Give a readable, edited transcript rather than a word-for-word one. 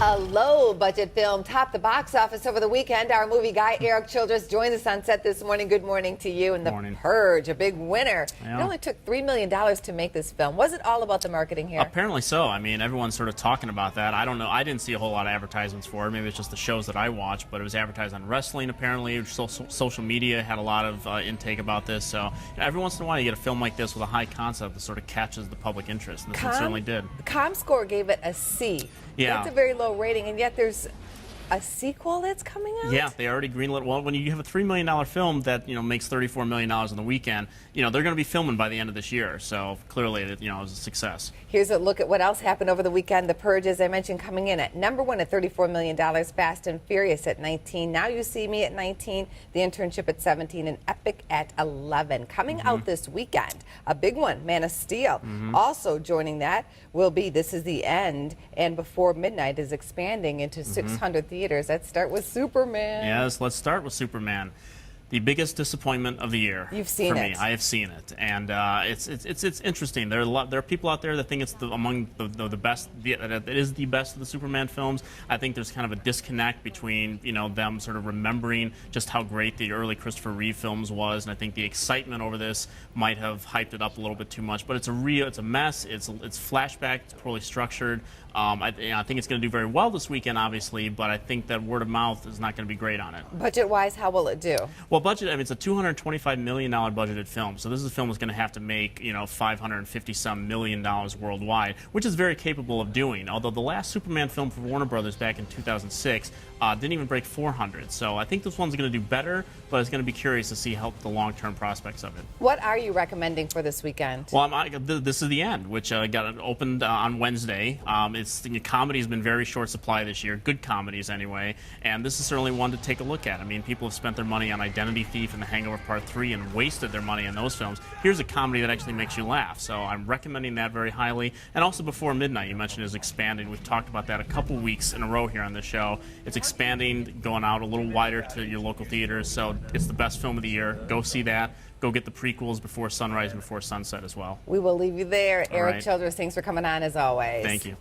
A low-budget film topped the box office over the weekend. Our movie guy, Eric Childress, joined us on set this morning. Good morning to you. And The Purge, a big winner. Yeah. It only took $3 million to make this film. Was it all about the marketing here? Apparently so. I mean, everyone's sort of talking about that. I don't know. I didn't see a whole lot of advertisements for it. Maybe it's just the shows that I watch, but it was advertised on wrestling, apparently. Social media had a lot of intake about this. So every once in a while, you get a film like this with a high concept that sort of catches the public interest, and this one certainly did. ComScore gave it a C. Yeah. That's a very low rating, and yet there's a sequel that's coming out? Yeah, they already greenlit. Well, when you have a $3 million film that makes $34 million on the weekend, they're going to be filming by the end of this year. So clearly, it was a success. Here's a look at what else happened over the weekend. The Purge, as I mentioned, coming in at #1 at $34 million. Fast and Furious at 19. Now You See Me at 19. The Internship at 17, and Epic at 11. Coming out this weekend, a big one, Man of Steel. Also joining that will be This Is the End, and Before Midnight is expanding into 600 theaters. Let's start with Superman. Yes, let's start with Superman. The biggest disappointment of the year. You've seen for it. me. I have seen it, and it's interesting. There are people out there that think it's among the best. It is the best of the Superman films. I think there's kind of a disconnect between them sort of remembering just how great the early Christopher Reeve films was, and I think the excitement over this might have hyped it up a little bit too much. But it's a mess. It's flashback. It's poorly structured. I think it's going to do very well this weekend, obviously, but I think that word of mouth is not going to be great on it. Budget-wise, how will it do? Well, budget, I mean, it's a $225 million budgeted film, so this is a film that's going to have to make, $550-some million worldwide, which is very capable of doing. Although the last Superman film for Warner Brothers back in 2006 didn't even break 400. So I think this one's going to do better, but it's going to be curious to see the long-term prospects of it. What are you recommending for this weekend? Well, This Is the End, which got opened on Wednesday. Comedy has been very short supply this year, good comedies anyway, and this is certainly one to take a look at. I mean, people have spent their money on Identity Thief and The Hangover Part 3 and wasted their money on those films. Here's a comedy that actually makes you laugh, so I'm recommending that very highly. And also Before Midnight, you mentioned, is expanding. We've talked about that a couple weeks in a row here on this show. It's expanding, going out a little wider to your local theaters, so it's the best film of the year. Go see that. Go get the prequels, Before Sunrise and Before Sunset as well. We will leave you there. Eric right. Childress, thanks for coming on as always. Thank you.